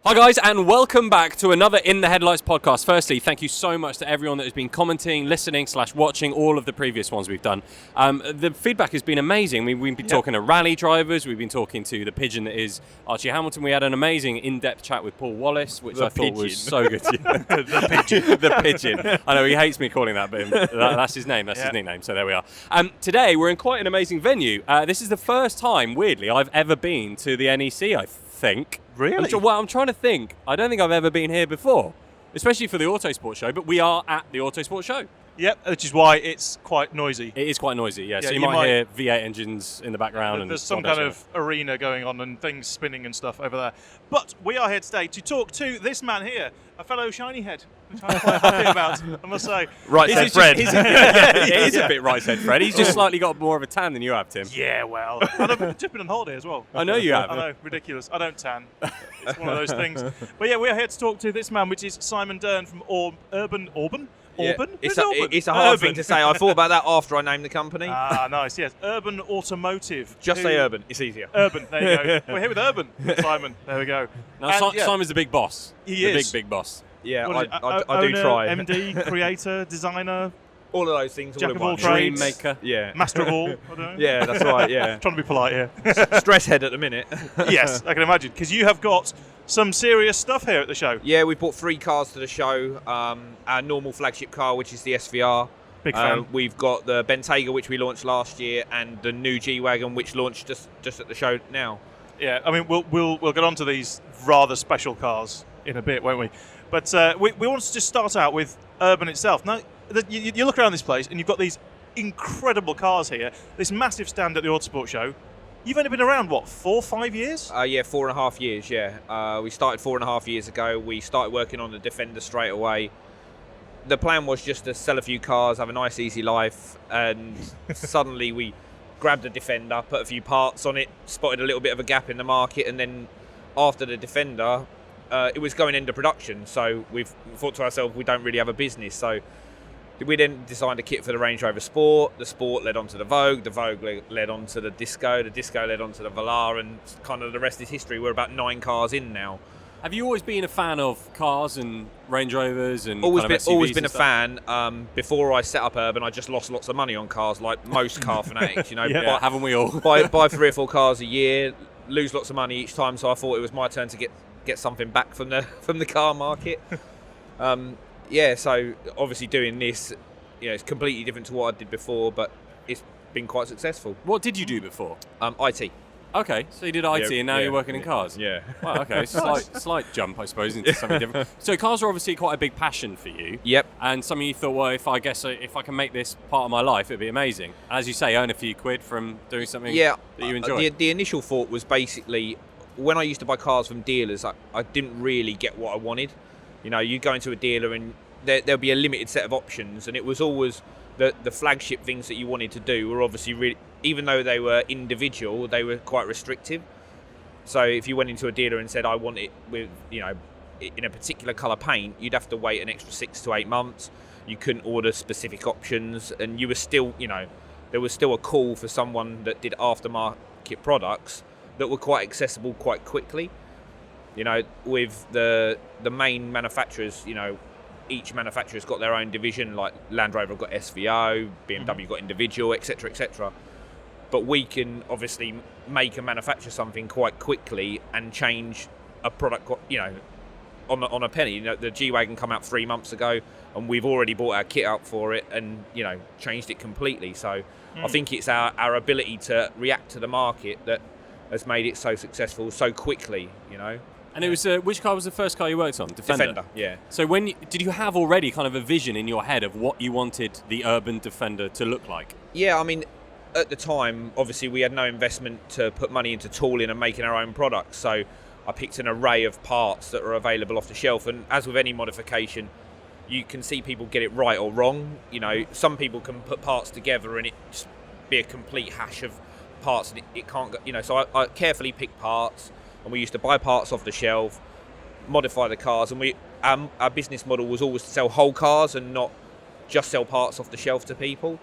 Hi guys, and welcome back to another In the Headlights podcast. Firstly, thank you so much to everyone that has been commenting, listening / watching all of the previous ones we've done. The feedback has been amazing. We've been talking to rally drivers, we've been talking to the pigeon that is Archie Hamilton. We had an amazing in-depth chat with Paul Wallace, which I thought was so good. The pigeon. The pigeon. I know he hates me calling that, but that's his name, that's his nickname, so there we are. Today, we're in quite an amazing venue. This is the first time, weirdly, I've ever been to the NEC, I think. Really? I'm trying to think. I don't think I've ever been here before, especially for the Autosport show, but we are at the Autosport show. Yep, which is why it's quite noisy. It is quite noisy, yeah. So you might hear V8 engines in the background. There's some kind of arena going on and things spinning and stuff over there. But we are here today to talk to this man here, a fellow shiny head, which I'm quite happy about, I must say. Right said Fred. It is a bit right said Fred. He's just slightly got more of a tan than you have, Tim. Yeah, well. And I've just been on holiday as well. I know you have. I know, ridiculous. I don't tan. It's one of those things. But yeah, we are here to talk to this man, which is Simon DEARN from Auburn? Yeah. Auburn? It's a hard thing to say. I thought about that after I named the company. Ah, nice, yes. Urban Automotive. Just say Urban, it's easier. Urban, there you go. We're here with Urban, Simon. There we go. Now, Simon's the big boss. He is. The big boss. Yeah, I owner, do try. MD, creator, designer, all of those things. Jack all of all at once. trades. Dream maker. Yeah. master of all. I don't know. Yeah, that's right, yeah. Trying to be polite here. Stress head at the minute. Yes, I can imagine. Because you have got some serious stuff here at the show. Yeah, we brought 3 cars to the show. Our normal flagship car, which is the SVR. Big fan. We've got the Bentayga, which we launched last year, and the new G-Wagen, which launched just at the show now. Yeah, I mean, we'll get on to these rather special cars in a bit, won't we? But we want to just start out with Urban itself. Now, you look around this place and you've got these incredible cars here, this massive stand at the Autosport show. You've only been around, what, 4 or 5 years? Yeah, 4.5 years, yeah. We started 4.5 years ago. We started working on the Defender straight away. The plan was just to sell a few cars, have a nice, easy life, and suddenly we grabbed the Defender, put a few parts on it, spotted a little bit of a gap in the market, and then after the Defender, it was going into production, so we thought to ourselves, we don't really have a business, so we then designed a kit for the Range Rover Sport. The Sport led on to the Vogue led on to the Disco led on to the Velar, and kind of the rest is history. We're about 9 cars in now. Have you always been a fan of cars and Range Rovers and always SUVs been a stuff? fan. Before I set up Urban, I just lost lots of money on cars, like most car fanatics. You know, Yeah, haven't we all? buy 3 or 4 cars a year, lose lots of money each time. So I thought it was my turn to get something back from the car market. Yeah, so obviously doing this, it's completely different to what I did before, but it's been quite successful. What did you do before? IT. Okay, so you did IT and now you're working in cars? Yeah. Wow, okay, it's a slight jump, I suppose, into something different. So cars are obviously quite a big passion for you. Yep. And some of you thought, well, if I can make this part of my life, it'd be amazing. As you say, earn a few quid from doing something that you enjoy. The initial thought was basically, when I used to buy cars from dealers, I didn't really get what I wanted. You go into a dealer and there'll be a limited set of options, and it was always the flagship things that you wanted to do were obviously really, even though they were individual, they were quite restrictive. So if you went into a dealer and said, I want it with, in a particular colour paint, you'd have to wait an extra 6 to 8 months. You couldn't order specific options, and you were still, there was still a call for someone that did aftermarket products that were quite accessible quite quickly. With the main manufacturers, each manufacturer's got their own division, like Land Rover got SVO, BMW got individual, etc., etc. But we can obviously make and manufacture something quite quickly and change a product, on a penny. The G-Wagen come out 3 months ago, and we've already bought our kit out for it and, changed it completely. So I think it's our ability to react to the market that has made it so successful so quickly, And it was which car was the first car you worked on? Defender, yeah. So did you have already kind of a vision in your head of what you wanted the Urban Defender to look like? Yeah, I mean, at the time, obviously we had no investment to put money into tooling and making our own products, so I picked an array of parts that are available off the shelf, and as with any modification, you can see people get it right or wrong. Some people can put parts together and it just be a complete hash of parts, and it can't go, so I carefully picked parts. And we used to buy parts off the shelf, modify the cars, and our business model was always to sell whole cars and not just sell parts off the shelf to people.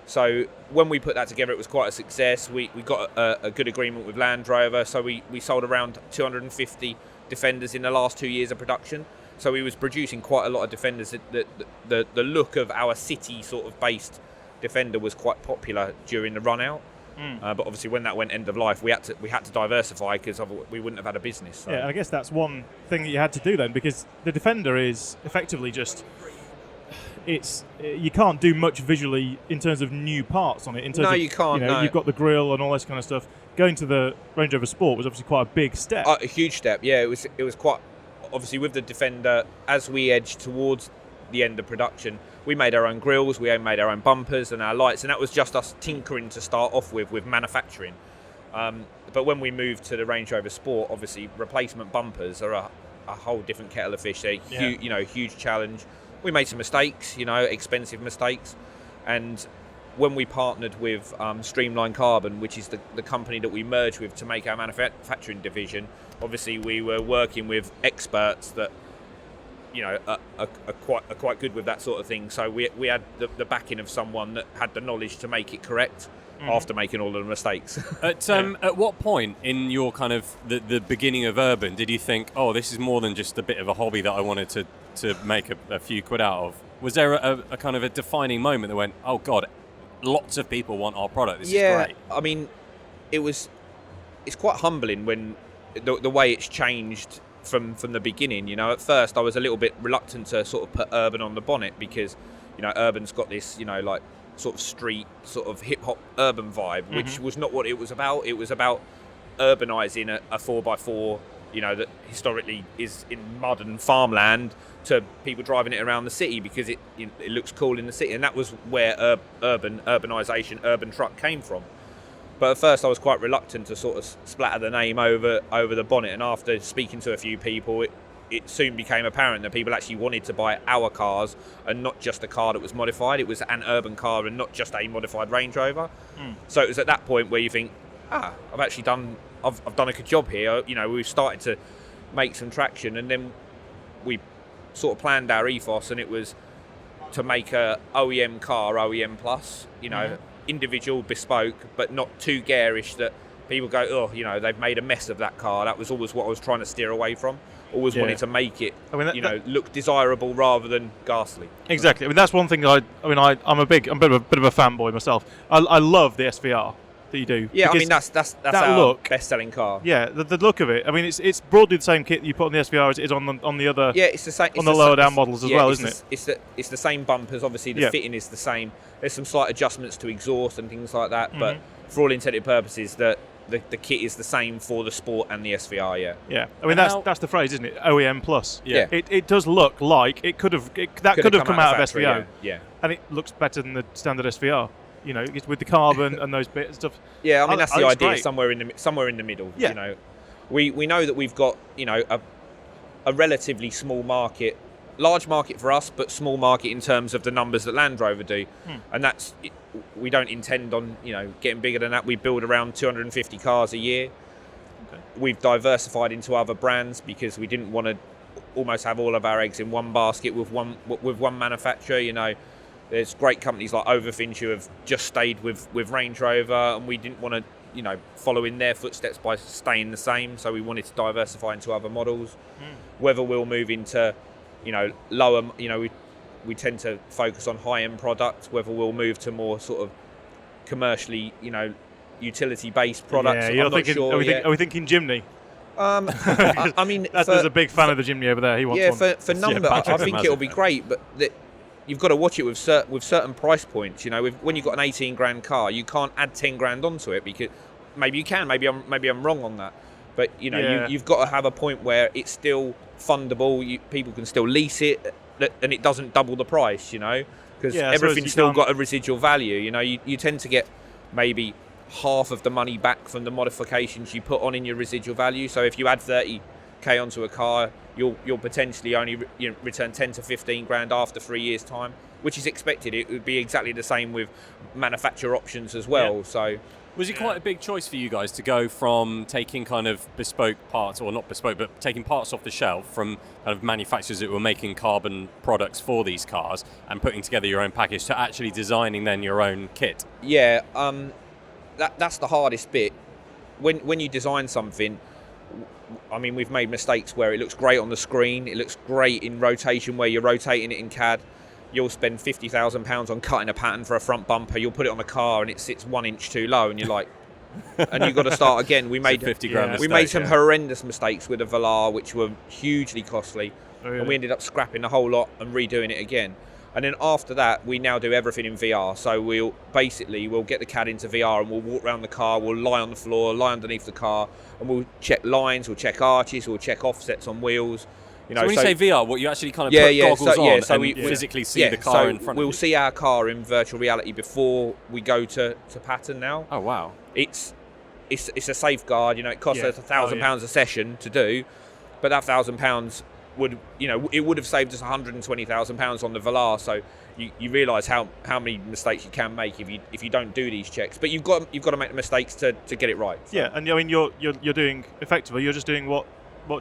So when we put that together, it was quite a success. We got a good agreement with Land Rover, so we sold around 250 Defenders in the last 2 years of production. So we was producing quite a lot of Defenders. The look of our city sort of based Defender was quite popular during the run out. But obviously when that went end of life, we had to diversify because we wouldn't have had a business. So. Yeah, and I guess that's one thing that you had to do then, because the Defender is effectively just you can't do much visually in terms of new parts on it. You can't. You know, you've got the grille and all this kind of stuff. Going to the Range Rover Sport was obviously quite a big step. A huge step. Yeah, it was quite obviously with the Defender as we edged towards the end of production. We made our own grills, we made our own bumpers and our lights, and that was just us tinkering to start off with manufacturing. But when we moved to the Range Rover Sport, obviously replacement bumpers are a whole different kettle of fish. They're huge challenge. We made some mistakes, expensive mistakes, and when we partnered with Streamline Carbon, which is the company that we merged with to make our manufacturing division, obviously we were working with experts that are quite good with that sort of thing. So we had the backing of someone that had the knowledge to make it correct after making all of the mistakes. At what point in your kind of the beginning of Urban did you think, oh, this is more than just a bit of a hobby that I wanted to make a few quid out of? Was there a kind of a defining moment that went, oh God, lots of people want our product, this is great? I mean, it's quite humbling when the way it's changed from the beginning. At first I was a little bit reluctant to sort of put Urban on the bonnet because Urban's got this like sort of street sort of hip hop urban vibe, which was not what it was about. It was about urbanizing a 4x4 that historically is in mud and farmland to people driving it around the city because it looks cool in the city, and that was where urbanization, urban truck came from. But at first I was quite reluctant to sort of splatter the name over the bonnet, and after speaking to a few people, it soon became apparent that people actually wanted to buy our cars and not just a car that was modified. It was an urban car and not just a modified Range Rover. So it was at that point where you think, I've actually done a good job here. We've started to make some traction, and then we sort of planned our ethos, and it was to make a OEM car, OEM plus, individual, bespoke, but not too garish that people go, they've made a mess of that car. That was always what I was trying to steer away from. Always wanted to make it, look desirable rather than ghastly. Exactly. I mean, that's one thing. I'm a bit of a fanboy myself. I love the SVR that you do. Yeah, I mean that's that our look, best-selling car. Yeah, the look of it. I mean, it's broadly the same kit you put on the SVR as it is on the other. Yeah, it's the same on the lower down models as well, isn't it? It's the same bumpers. Obviously, the fitting is the same. There's some slight adjustments to exhaust and things like that, but for all intended purposes, the kit is the same for the Sport and the SVR. Yeah. I mean, that's the phrase, isn't it? OEM plus. Yeah. It does look like it could have come out of SVO. Yeah. And it looks better than the standard SVR. With the carbon and those bits and stuff. Yeah, I mean that's the idea. Great. Somewhere in the middle. Yeah. We know that we've got a relatively small market, large market for us, but small market in terms of the numbers that Land Rover do, and that's. We don't intend on getting bigger than that. We build around 250 cars a year. Okay. We've diversified into other brands because we didn't want to almost have all of our eggs in one basket with one manufacturer. There's great companies like Overfinch who have just stayed with Range Rover, and we didn't want to follow in their footsteps by staying the same. So we wanted to diversify into other models. Whether we'll move into lower, we tend to focus on high-end products, whether we'll move to more sort of commercially, utility-based products. Yeah, I'm not sure are we thinking Jimny? I mean... There's a big fan of the Jimny over there. He wants one. For number, I think it'll be great, but you've got to watch it with certain price points. When you've got an 18 grand car, you can't add 10 grand onto it because maybe you can, maybe I'm wrong on that. But, you've got to have a point where it's still fundable, people can still lease it, and it doesn't double the price, because everything's still got a residual value. You tend to get maybe half of the money back from the modifications you put on in your residual value. So if you add 30k onto a car, you'll potentially only return 10 to 15 grand after 3 years' time, which is expected. It would be exactly the same with manufacturer options as well. Yeah. So. Was it quite a big choice for you guys to go from taking kind of bespoke parts, or not bespoke, but taking parts off the shelf from kind of manufacturers that were making carbon products for these cars and putting together your own package to actually designing then your own kit? Yeah, that's the hardest bit. When you design something, I mean, we've made mistakes where it looks great on the screen, it looks great in rotation where you're rotating it in CAD. You'll spend £50,000 on cutting a pattern for a front bumper. You'll put it on the car and it sits 1 inch too low, and you're like, and you've got to start again. We made 50 grand we mistake, made some horrendous mistakes with the Velar, which were hugely costly, and we ended up scrapping the whole lot and redoing it again. And then after that, we now do everything in VR. So we'll get the CAD into VR and we'll walk around the car, we'll lie on the floor, lie underneath the car, and we'll check lines, we'll check arches, we'll check offsets on wheels. You know, so when you say VR, what you actually kind of put goggles on and we physically see the car in front of you? We'll see our car in virtual reality before we go to pattern now. Oh, wow. It's a safeguard, you know, it costs us £1,000 a session to do, but that £1,000 would, you know, it would have saved us £120,000 on the Velar. So you realise how many mistakes you can make if you don't do these checks. But you've got to make the mistakes to get it right. So. Yeah, and I mean you're doing effectively, you're just doing what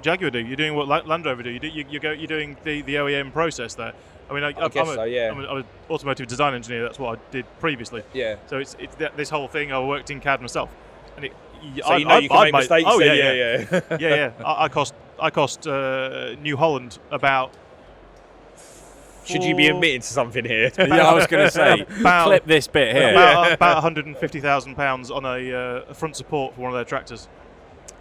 Jaguar do. You're doing what Land Rover do. You're doing the OEM process there. I mean, I'm an automotive design engineer. That's what I did previously. Yeah. So it's this whole thing. I worked in CAD myself, and you can make mistakes. Oh yeah. I cost New Holland about. Should you be admitting to something here? Yeah, I was going to say, clip this bit here. About £150,000 on a front support for one of their tractors.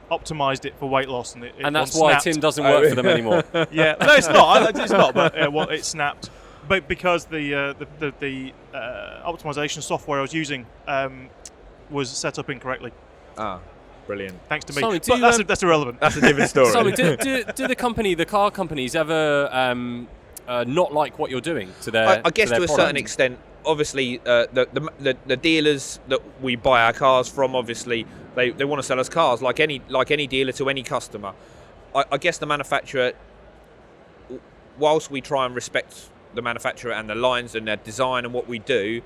Optimised it for weight loss, and that's why snapped. Tim doesn't work for them anymore. Yeah, no, it's not. It's not. But it snapped, but because the optimization software I was using was set up incorrectly. Ah, brilliant. Thanks to me. Simon, but that's irrelevant. That's a different story. Simon, do the car companies ever not like what you're doing to their? I guess to a certain extent. Obviously, the dealers that we buy our cars from, obviously, they want to sell us cars like any dealer to any customer. I guess the manufacturer, whilst we try and respect the manufacturer and the lines and their design and what we do,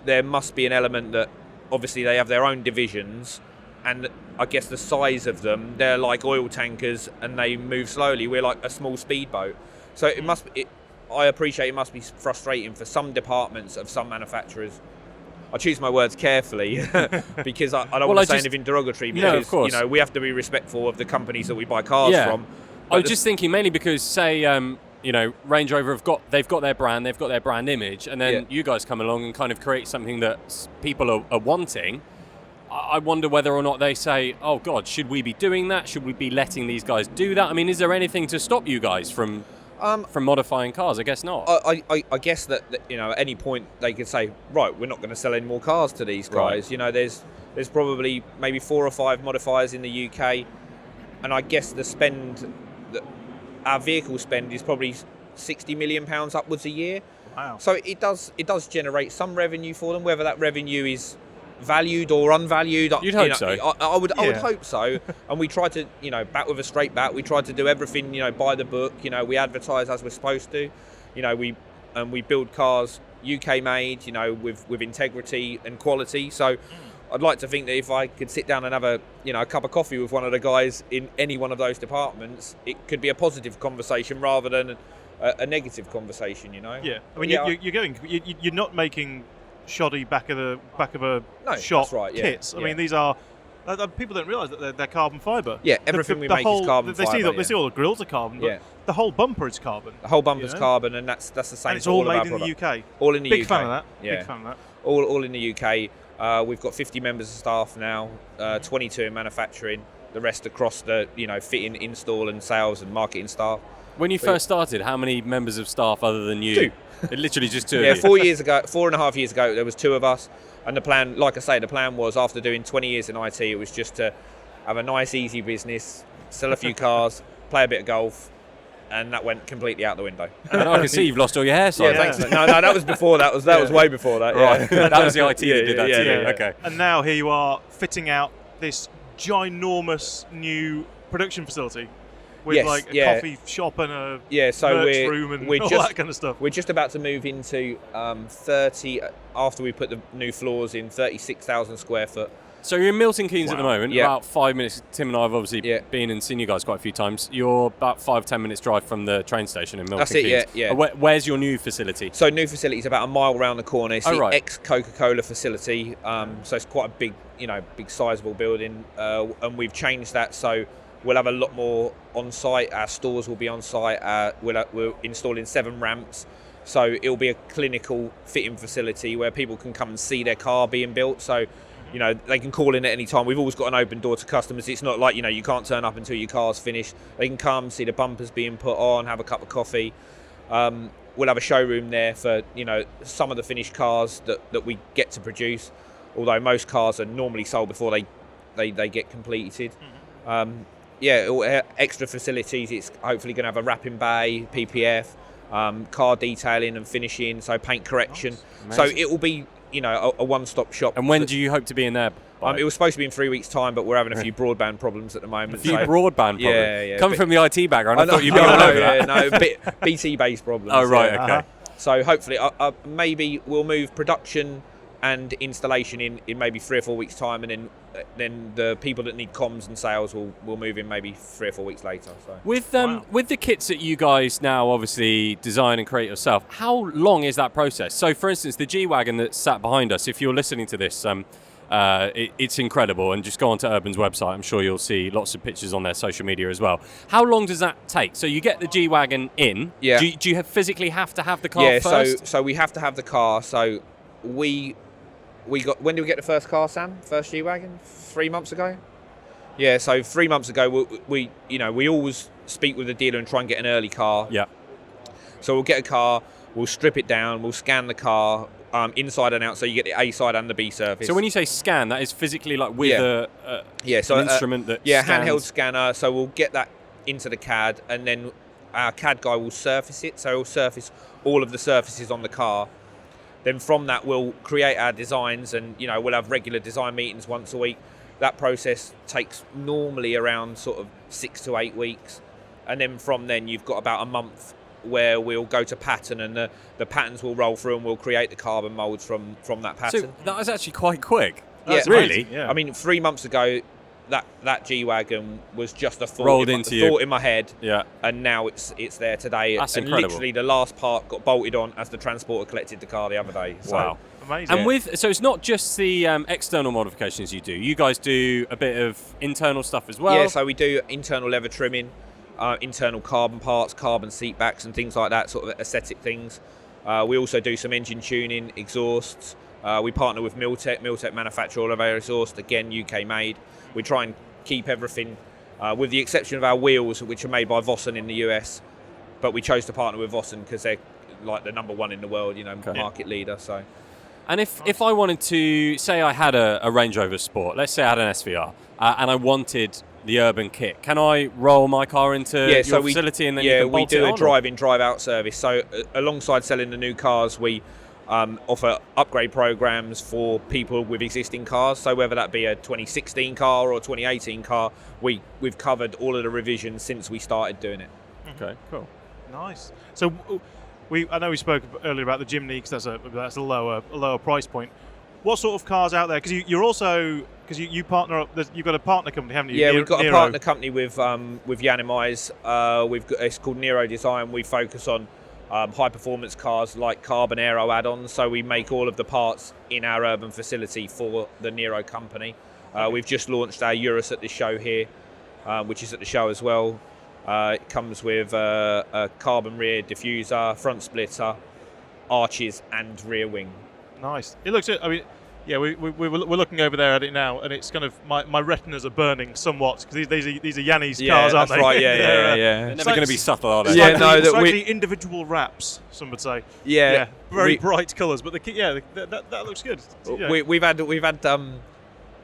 there must be an element that obviously they have their own divisions, and I guess the size of them, they're like oil tankers and they move slowly. We're like a small speedboat, so I appreciate it must be frustrating for some departments of some manufacturers. I choose my words carefully because I don't want to say anything derogatory, because of course. You know, we have to be respectful of the companies that we buy cars from. I was just thinking mainly because, say, you know, Range Rover they've got their brand, they've got their brand image, and then you guys come along and kind of create something that people are wanting. I wonder whether or not they say, "Oh God, should we be doing that? Should we be letting these guys do that?" I mean, is there anything to stop you guys from modifying cars? I guess not. I guess that, you know, at any point they could say, right, we're not going to sell any more cars to these guys. Right. You know, there's probably maybe 4 or 5 modifiers in the UK, and I guess the spend, our vehicle spend is probably £60 million upwards a year. Wow. So it does generate some revenue for them, whether that revenue is valued or unvalued. You'd hope so. I would hope so. And we try to, you know, bat with a straight bat. We try to do everything, you know, by the book. You know, we advertise as we're supposed to. You know, we build cars UK made, you know, with integrity and quality. So I'd like to think that if I could sit down and have a cup of coffee with one of the guys in any one of those departments, it could be a positive conversation rather than a negative conversation. You know. Yeah. I mean, you're not making shoddy back of a shop kits. I mean, these are people don't realise that they're carbon fibre. Yeah, everything we make is carbon fibre. They see all the grills are carbon, but the whole bumper is carbon. The whole bumper's carbon, and that's the same. And it's all made in the UK. All in the UK. Big fan of that. Yeah. Big fan of that. All in the UK. We've got 50 members of staff now, 22 in manufacturing, the rest across the fitting, install, and sales and marketing staff. When you first started, how many members of staff other than you? 2. Literally just 2 Yeah, of you. 4.5 years ago, there was 2 of us. And the plan, like I say, the plan was after doing 20 years in IT, it was just to have a nice, easy business, sell a few cars, play a bit of golf, and that went completely out the window. And I can see you've lost all your hair, Simon. Yeah, thanks. No, that was before that. Was way before that. Right. Yeah. That was the IT that did that to you. Yeah. Okay. And now here you are fitting out this ginormous new production facility with a coffee shop and a merch room and all that kind of stuff. We're just about to move into 30, after we put the new floors in, 36,000 square foot. So you're in Milton Keynes at the moment, Yeah. about 5 minutes. Tim and I have obviously been and seen you guys quite a few times. You're about 5-10 minutes drive from the train station in Milton That's Keynes. it, yeah. Where's your new facility? So new facility is about a mile round the corner. It's the ex-Coca-Cola facility. So it's quite a big, big sizable building. And we've changed that so We'll have a lot more on site. Our stores will be on site. We're installing 7 ramps. So it'll be a clinical fitting facility where people can come and see their car being built. So, they can call in at any time. We've always got an open door to customers. It's not like, you can't turn up until your car's finished. They can come, see the bumpers being put on, have a cup of coffee. We'll have a showroom there for, some of the finished cars that we get to produce, although most cars are normally sold before they get completed. Extra facilities. It's hopefully going to have a wrapping bay, PPF, car detailing and finishing, so paint correction. Nice. So it will be, a one-stop shop. And when do you hope to be in there? It was supposed to be in 3 weeks' time, but we're having a few broadband problems at the moment. A few broadband problems? Yeah. Coming from the IT background, I thought you'd be all over that. BT-based problems. Oh, right, okay. So hopefully, maybe we'll move production and installation in maybe 3 or 4 weeks' time, and then the people that need comms and sales will move in maybe 3 or 4 weeks later. So with the kits that you guys now obviously design and create yourself, how long is that process? So, for instance, the G-Wagen that's sat behind us, if you're listening to this, it's incredible, and just go onto Urban's website. I'm sure you'll see lots of pictures on their social media as well. How long does that take? So you get the G-Wagen in. Yeah. Do you physically have to have the car first? So we have to have the car. So we got, when did we get the first car, Sam? First G-Wagen? 3 months ago? Yeah, so 3 months ago, we always speak with the dealer and try and get an early car. Yeah. So we'll get a car, we'll strip it down, we'll scan the car inside and out, so you get the A side and the B surface. So when you say scan, that is physically like with an instrument that scans. Handheld scanner. So we'll get that into the CAD, and then our CAD guy will surface it. So he'll surface all of the surfaces on the car. Then from that, we'll create our designs, and we'll have regular design meetings once a week. That process takes normally around sort of 6 to 8 weeks, and then from then you've got about a month where we'll go to pattern, and the patterns will roll through, and we'll create the carbon molds from that pattern. So that was actually quite quick. Yeah, really. Yeah. I mean, 3 months ago, that G-Wagen was just a thought, Rolled thought in my head, yeah, and now it's there today. That's and incredible. Literally, the last part got bolted on as the transporter collected the car the other day. So. Wow. Amazing. And so it's not just the external modifications you do. You guys do a bit of internal stuff as well. Yeah, so we do internal leather trimming, internal carbon parts, carbon seat backs and things like that, sort of aesthetic things. We also do some engine tuning, exhausts. We partner with Miltech. Miltech manufacture all of our exhausts, again UK made. We try and keep everything, with the exception of our wheels, which are made by Vossen in the US. But we chose to partner with Vossen because they're like the number one in the world, market leader. So. And if I wanted to, say I had a Range Rover Sport, let's say I had an SVR, and I wanted the Urban kit, can I roll my car into your facility and then you can bolt it on? Yeah, we do a drive-in, drive-out service. So alongside selling the new cars, we offer upgrade programs for people with existing cars. So whether that be a 2016 car or a 2018 car, we've covered all of the revisions since we started doing it. Okay, cool. Nice. So I know we spoke earlier about the Jimny because that's a lower price point. What sort of cars out there? Because you partner up. You've got a partner company, haven't you? Yeah, we've got Nero. a partner company with Yanimais. It's called Nero Design. We focus on high performance cars like carbon aero add-ons. So we make all of the parts in our urban facility for the Nero company. We've just launched our Urus at this show here, which is at the show as well. It comes with a carbon rear diffuser, front splitter, arches, and rear wing. Nice. It looks. I mean, yeah, we're looking over there at it now, and it's kind of my retinas are burning somewhat because these are Yanni's cars, aren't they? That's right. Yeah. They're never going to be subtle, are they? Slightly individual wraps, some would say. Yeah. Very bright colours, but that looks good. Yeah. We've had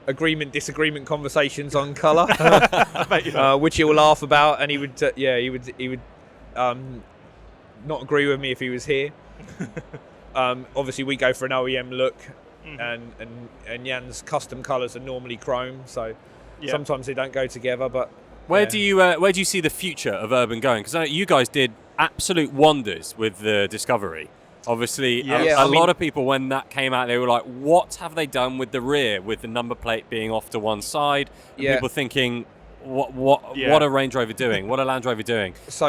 agreement disagreement conversations on colour, which he'll laugh about, and he would not agree with me if he was here. Obviously we go for an OEM look, and Jan's custom colours are normally chrome, so sometimes they don't go together. But where do you see the future of Urban going? Because you guys did absolute wonders with the Discovery. Obviously, a lot of people, when that came out, they were like, what have they done with the rear, with the number plate being off to one side? And people thinking, what are Range Rover doing? What are Land Rover doing? So,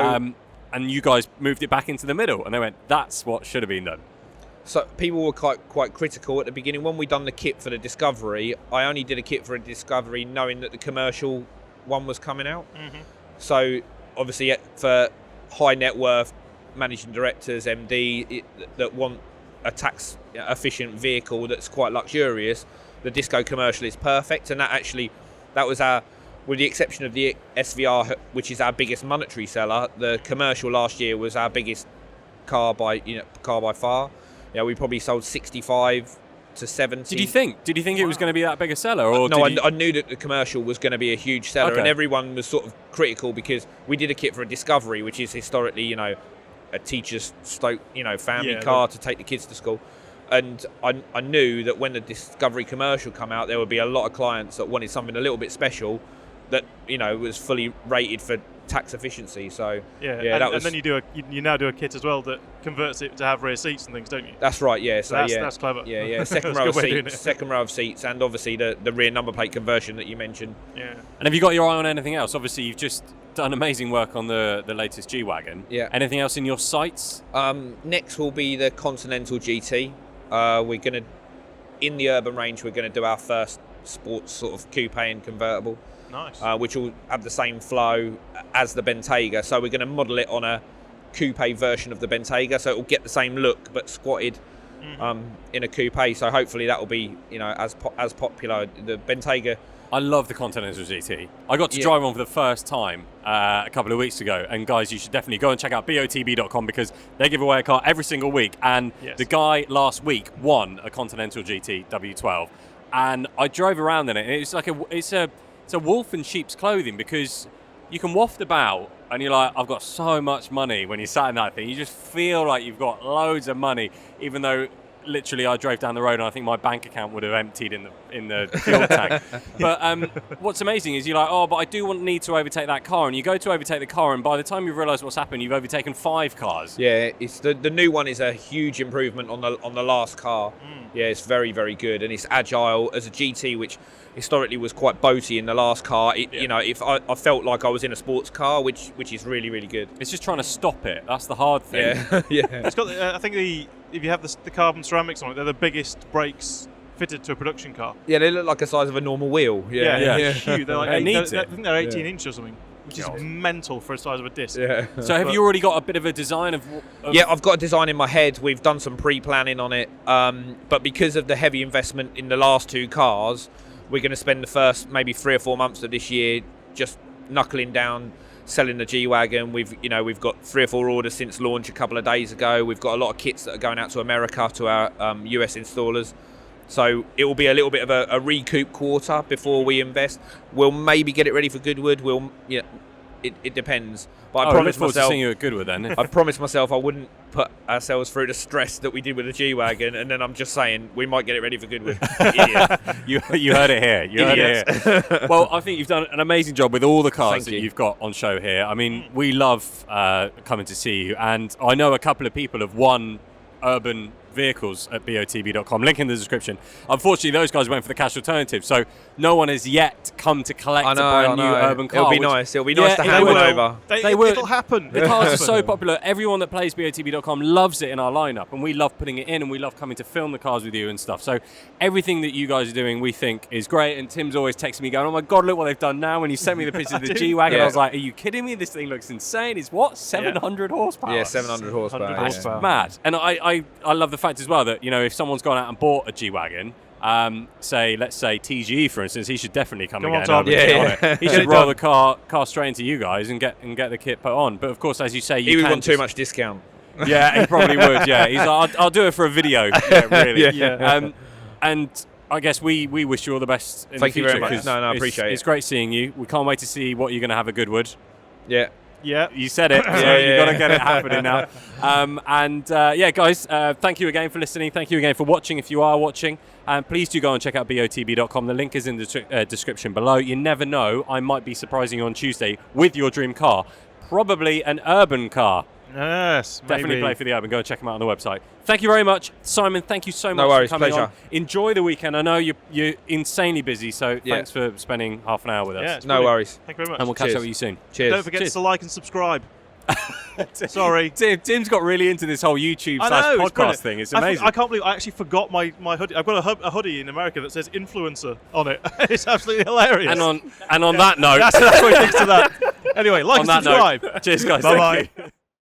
and you guys moved it back into the middle, and they went, that's what should have been done. So people were quite critical at the beginning. When we done the kit for the Discovery, I only did a kit for a Discovery knowing that the commercial one was coming out. Mm-hmm. So obviously for high net worth managing directors, MD, that want a tax efficient vehicle that's quite luxurious, the Disco Commercial is perfect. And that was our, with the exception of the SVR, which is our biggest monetary seller, the Commercial last year was our biggest car by far. We probably sold 65 to 70. Did you think it was going to be that big a seller? Or no, I knew that the Commercial was going to be a huge seller, Okay. and everyone was sort of critical because we did a kit for a Discovery, which is historically, a teacher's family car to take the kids to school. And I knew that when the Discovery Commercial come out, there would be a lot of clients that wanted something a little bit special that was fully rated for tax efficiency. So and then you now do a kit as well that converts it to have rear seats and things, don't you? That's right. Yeah. So that's clever. Yeah. Second row of seats, and obviously the rear number plate conversion that you mentioned. Yeah. And have you got your eye on anything else? Obviously, you've just done amazing work on the latest G-Wagon. Yeah. Anything else in your sights? Next will be the Continental GT. We're going to, in the urban range, we're going to do our first sports sort of coupe and convertible. Nice. Which will have the same flow as the Bentayga. So we're going to model it on a coupe version of the Bentayga, so it will get the same look but squatted in a coupe. So hopefully that will be as popular. The Bentayga. I love the Continental GT. I got to drive one for the first time a couple of weeks ago, and guys, you should definitely go and check out BOTB.com because they give away a car every single week. And the guy last week won a Continental GT W12, and I drove around in it, and it's like it's a wolf in sheep's clothing because you can waft about and you're like, I've got so much money when you sat in that thing. You just feel like you've got loads of money, even though literally I drove down the road and I think my bank account would have emptied in the fuel tank. But what's amazing is you're like, but I do need to overtake that car, and you go to overtake the car, and by the time you've realised what's happened, you've overtaken 5 cars. Yeah, it's the new one is a huge improvement on the last car. Yeah, it's very, very good, and it's agile as a GT, which historically was quite boaty in the last car. If I felt like I was in a sports car, which is really, really good. It's just trying to stop it. That's the hard thing. Yeah. It's got. I think if you have the carbon ceramics on it, they're the biggest brakes fitted to a production car. Yeah, they look like the size of a normal wheel. Yeah. Huge. They're like It needs I it. think they're 18 inch or something, which is mental for the size of a disc. Yeah. So have you already got a bit of a design of Yeah, I've got a design in my head. We've done some pre-planning on it, but because of the heavy investment in the last 2 cars, we're going to spend the first maybe 3 or 4 months of this year just knuckling down, selling the G-Wagon. We've got 3 or 4 orders since launch a couple of days ago. We've got a lot of kits that are going out to America to our US installers. So it will be a little bit of a recoup quarter before we invest. We'll maybe get it ready for Goodwood. It depends. But I promised look forward to myself. seeing you at Goodwood then. I promised myself I wouldn't put ourselves through the stress that we did with the G-Wagon, and then I'm just saying we might get it ready for Goodwood. Idiot. You heard it here. You heard it here. Well, I think you've done an amazing job with all the cars Thank you. you've got on show here. I mean, we love coming to see you, and I know a couple of people have won urban vehicles at BOTB.com. Link in the description. Unfortunately, those guys went for the cash alternative, so no one has yet come to collect a brand new urban car. It'll be nice. It'll be nice to hand one over. It'll happen. The cars are so popular. Everyone that plays BOTB.com loves it in our lineup, and we love putting it in, and we love coming to film the cars with you and stuff. So everything that you guys are doing, we think is great. And Tim's always texting me going, "Oh my God, look what they've done now!" When he sent me the picture of the G-Wagon, I was like, "Are you kidding me? This thing looks insane. It's what 700 horsepower." Yeah, 700 horsepower. That's mad. And I love the fact as well that if someone's gone out and bought a G-Wagon, let's say TGE for instance, he should definitely come and get an urban kit on it. He should roll the car straight into you guys and get the kit put on. But of course, as you say, he would want too much discount. Yeah, he probably would. Yeah, he's like, I'll do it for a video. Yeah, really. And I guess we wish you all the best in the future. Thank you very much. No, I appreciate it. It's great seeing you. We can't wait to see what you're going to have at Goodwood. Yeah. You said it, so you've got to get it happening now. Guys, thank you again for listening. Thank you again for watching if you are watching. And please do go and check out BOTB.com. The link is in the description below. You never know, I might be surprising you on Tuesday with your dream car. Probably an urban car. Yes, Definitely play for the urban. Go and check them out on the website. Thank you very much. Simon, thank you so much No worries, for coming pleasure. on. Enjoy the weekend. I know you're insanely busy, so thanks for spending half an hour with us. Yeah, it's No brilliant. worries. Thank you very much. And we'll catch Cheers. up with you soon. Cheers. Don't forget to like and subscribe. Sorry. Tim's got really into this whole YouTube I know, it's / podcast brilliant. thing. It's amazing. I can't believe I actually forgot my hoodie. I've got a hoodie in America that says influencer on it. It's absolutely hilarious. And on that note, that's what he thinks to that. Anyway, like on and that subscribe. note, cheers, guys. Bye-bye. Thank you.